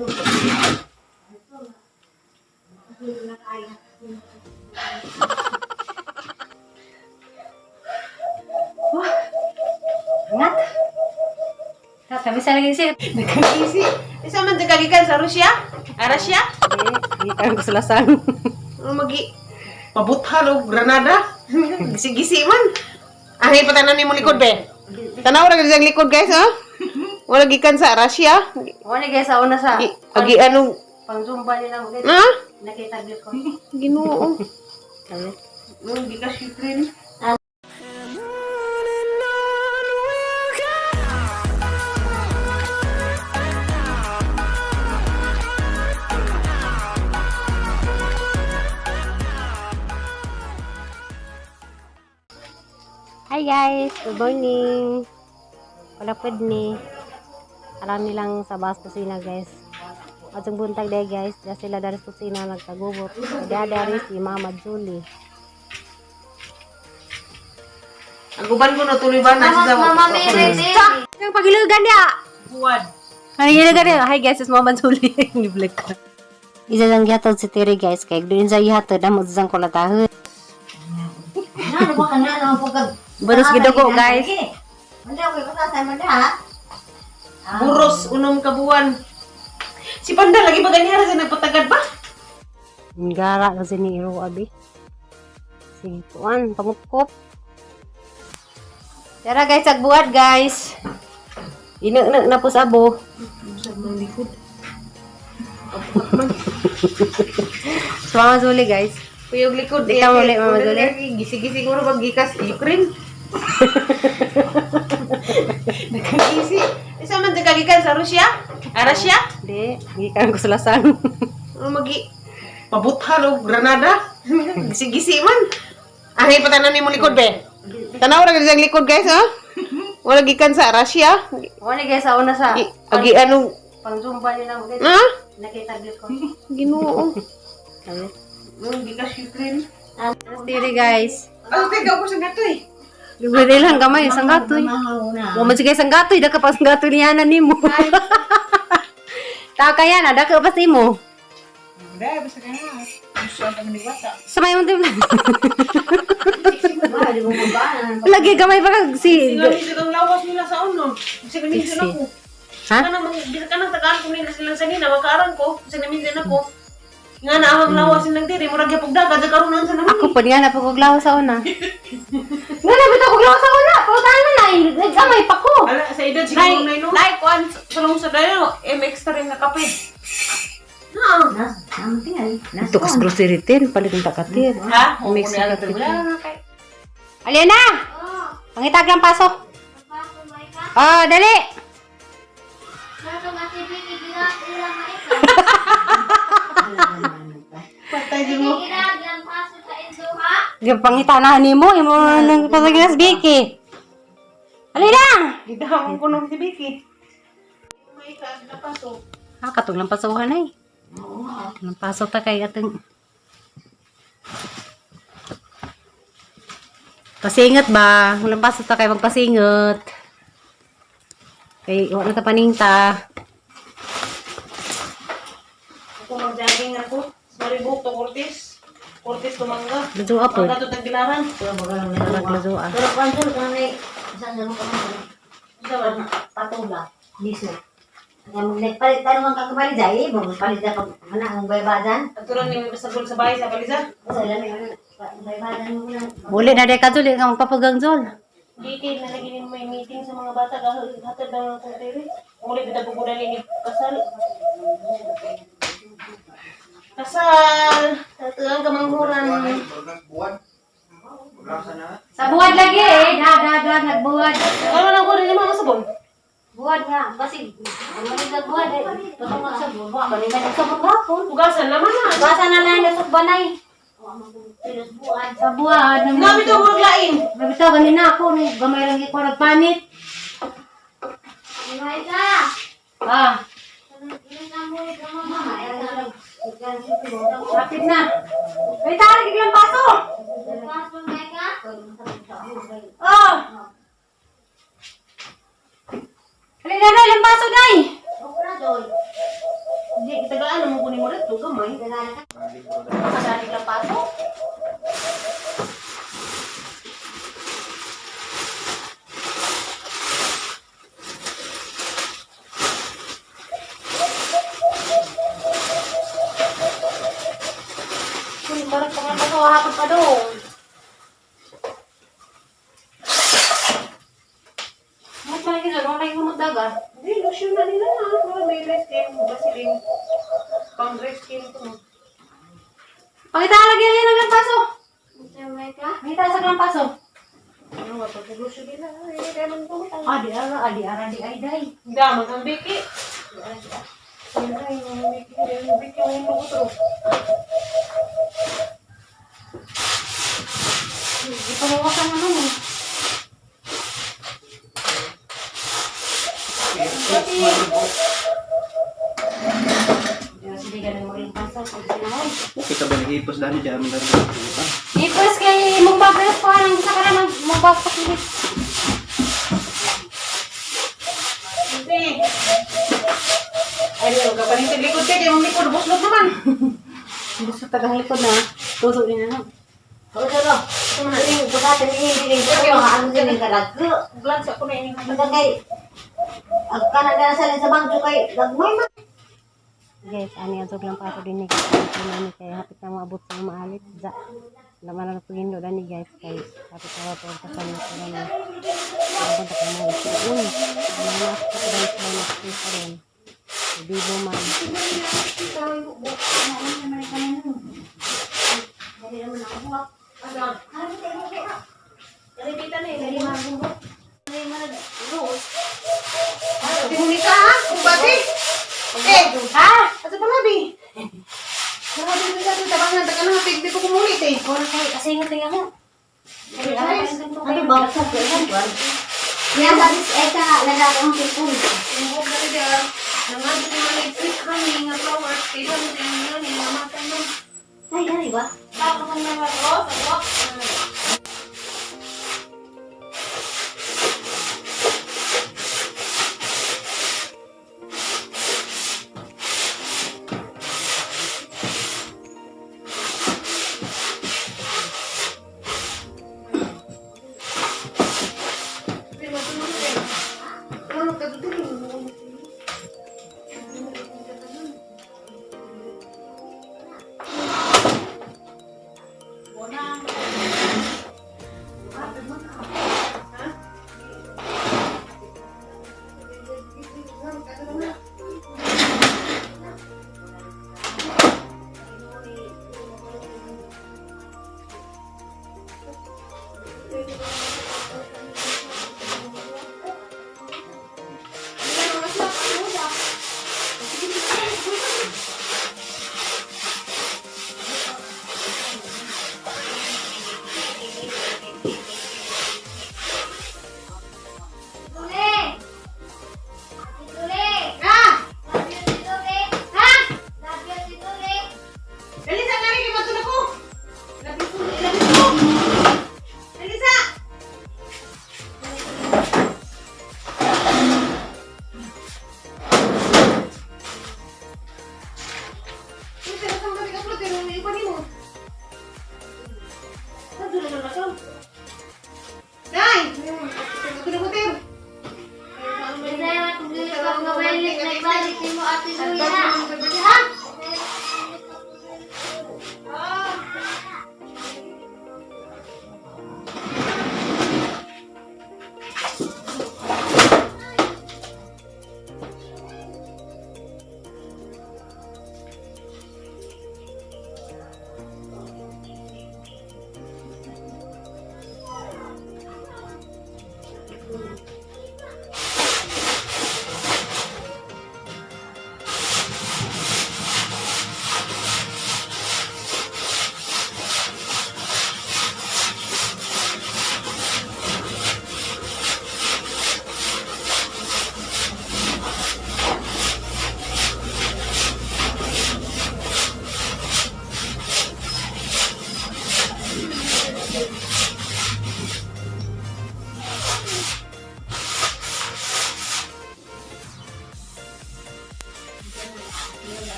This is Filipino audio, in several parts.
Wah, hangat. Tak bisa lagi sih. Nagkagisi. Isa man kagikan sa Rusya? Arasya? Gikan ko selasan. Magi pabuthal o Granada. Gisi-gisi man. Ahay patanan ni mo likod be. Tanaw ra gyud likod guys, oh. Wala gikan sa Russia. Wala guys, sa una sa Agi anong pang-zumba nila mo guys. ha? Nakita gyud ko. Ginoo. Kami. Gikas Ukraine. Hi guys, good morning. Palapad ni. Alam nilang sa bas kusina guys. At yung buntag day guys, dahil sila dari kusina nagtagubot. Kaya dari si Mama Julie. Ang guban ko natuloy ba na sa Mama Mary. Yung pagilugan niya. buwan. Pagilugan niya. Hi guys, it's Mama Julie. Ni-vlog ka. Isa lang gihatod si Terry guys. Kaya doon sa gihatod, damod sang kulatahod. Ano ba ka na? Ano po ka? Baros gidugo guys. Manda ko ka sa manda. Buros unom ka buwan. Si Panda lagi ba ganyan sa nagpatagad ba? Gara kasi ni Iro abi. Sige kuan, pamukop. Tara guys, agbuhat guys. Ina na po sa abo. Sa mga likod. So, Mama Julie guys. Kuyog likod. Di ka muli, Mama Julie. Gisi-gisi ko na gikas Ukraine. Nagkagisi. Isa man kagikan sa Rusya? Arasya? Di, gikan ko selasan. Magi pabuthal o Granada. Gisi-gisi man. Ahay patanan ni mo likod be. Tanaw ra gyud likod guys, oh. Wala gikan sa Russia. Wala guys, sa una sa Agi anong pang-zumba nila mo guys. ha? Nakita gyud ko. Ginoo. Kami. Gikas Ukraine. Diri guys. Ah, teka ko sa gatoy. Gawin lang gamay sang gatoy. Mo man sige sang gatoy, daka pa sang gatoy niya na nimo. Ta kaya na daka pa simo. Dai basta kana. Gusto ang niwata. Sa may untim. Di mo ba? Lagi gamay pa kag si. Sila silang lawas nila sa uno. Kasi minsan ako. Ha? Bisa ka nang tagaan ko nila silang sanina, makaaran ko. Kasi minsan ako. Nga na ahang lawas silang diri, murag yapog dagat, karon nan sa naman. Ako pa nga na paguglaw sa una. Nga na bitaw paguglaw sa una. Pautaan na na. Gamay pa ko. Ala, sa edad siguro na no. Like one, sa lungsod na yun, MX rin na kape. No. Ito kas grocery tin, palit ng takatir. Ha? Mix Mix na na kape. kape. Alena! Pangitag lang pasok. Oh, dali! Patay din mo. Pangitanahan ni mo, imo nang pasaginas Vicky. Alena! Gidahang ko nung si Vicky. May kaag na pasok. Katong lang pasuhan ay. Lang pasok ta kay ating pasingat ba? Walang pasok ta kay magpasingot. Kay wala ta paninta. Ako mag-jogging ako. Maribok to Cortez. Cortez to Mangga. Luzo apod. Mangga to Tagbilaran. Nagluzo ah. Pero kwanto ka na isang dalo ka na. Isa ba? Patula. Diso. Ang nagpalit tayo ng kakabali dahil, palit na pag manang baybadan. Aturan ni sa gol sa bahay sa Baliza. Kasi alam mo, baybadan mo na. Uli na deka tuli kang papagang Zol. Gigi, nalagyan mo may meeting sa mga bata dahil hatad ng kumpiri. Muli kita pagkudali ni Kasal. Kasal! Tatuan ka manghuran. Sa buwad lagi eh. Nagbuwad. Ano na ko rin yung mga sabon? Buwan nga, kasi ano rin na buwan eh. Tutungod sa buwan. Kanina sa maghapon. Hugasan naman na. Basa na lang yung banay. Pilos buwan. Sa buwad. Nabi ito huwag lain. Mabitaw ganina ako. Gamay lang ikaw nagpanit. Ano ka? Ah. Rapid na. May tarik ilang paso. Oh. Halina na ilang paso day. Tagaan naman kunin mo rin ito, gamay. Makadali lang pasok. Kunin mo rin pangalan ko, hapon pa doon. Mas malaki doon, wala yung magdaga. Hindi, lotion na nila na. Wala may reskin, Vaseline. Pang reskin ito. Pakita lagi yan ng paso. Pakita sa ng paso. Ano nga, pag lotion nila, hindi naman ito. Adi ara di ay day. Daman ang biki. Hindi ay, ang biki. Ang biki yung ito ko. Ipawawasan naman eh. Sige ganun mo rin paso. Okay ka ba nag-ipos dami dyan? Ipos kay mong bablas ko ang isa ka naman mong bablas ulit. Hindi. Ay, yung kapalit yung likod ka. Yung likod, buslot naman. Hindi sa tagang likod na. Tusok din na. Kalau dulu, ini bukan ini ano din kalag. Glad sa ako na ini. Magagay. Akan ada sa bangko kay gagmay man. Guys, ani ang lang pa ako din ni kay kay hapit na maabot sa maalit. Laman na pagindo dani guys kay hapit na po sa kanila ko na. Ang punta ko mo. Uy, ano na ako guys na nakita rin. Bibo man. Timunika ha? Kubati? Eh, ha? Asa pa labi? Grabe ko sa tabangan. Taga na hapig. Di ko kumulit eh. Ora kay kasi ingat nga. Ano ba sa kuan kuan? Ya habis eta lalaki ang tipon. Tingog na rin dyan. Nangadto ko na electric honey nga flowers. Kaya mo tingnan nga ni mamatay mo. Ay, ari ba? Tapos ang mga rose, ang rock.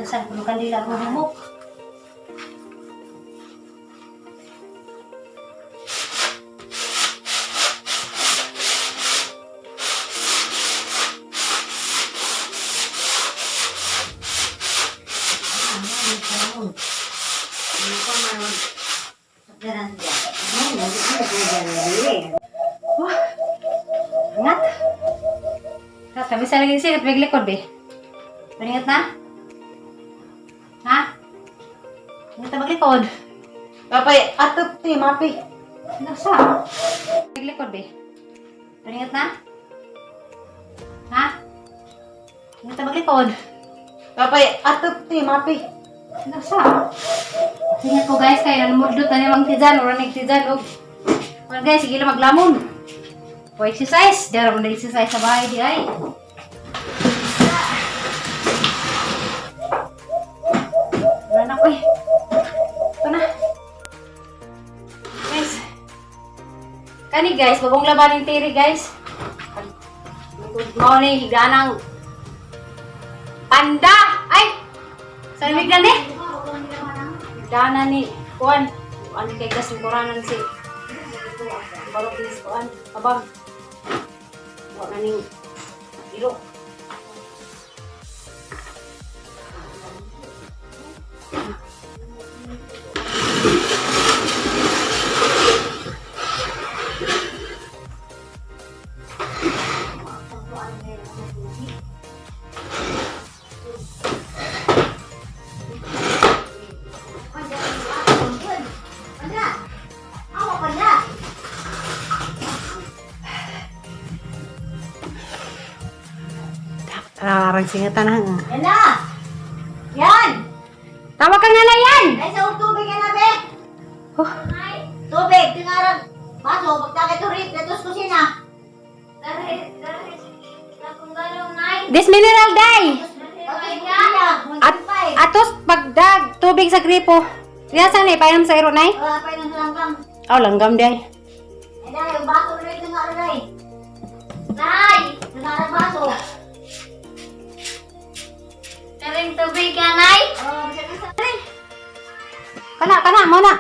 Saan ko kandila ko humok? Ingat. Kami sa lagi sih, big likod be. Ingat na? Ha? Ingat na maglikod. Kapay, atop ti, mapi. Nasa? Big likod be. Ingat na? Ha? Ingat na maglikod. Kapay, atop ti, mapi. Nasa? Ingat ko guys, kaya nanumudlot na namang tijan, or nagtijan, o. Well guys, sige lang maglamon. O exercise, dara mo na exercise sa bahay di ay. Wala na ko eh. Ito na. Guys. Kani guys, bagong laban yung tiri guys. Mau nih higanang panda. Ay! Saan bigyan eh? Dana ni kuan. Ano kay gas yung koranan si balok ni kuan. Abang. Wala ning iro. Arang singatan na. Yan na! Yan! Tawag ka nga na yan! Ay, sa tubig yan na, be! Tubig, tingarang baso, pagkakit ulit, datos kusina. This mineral day! At, Atos pagdag tubig sa gripo. Riyasan ni painom sa iro nay. wala pa yung langgam. Oh, langgam day. Eh, dahil, yung baso ulit, tingarang day. Nay! Tingarang baso. Karing tubig ka, Nay? Oo, bisa-bisa. Kana, kana, mo na.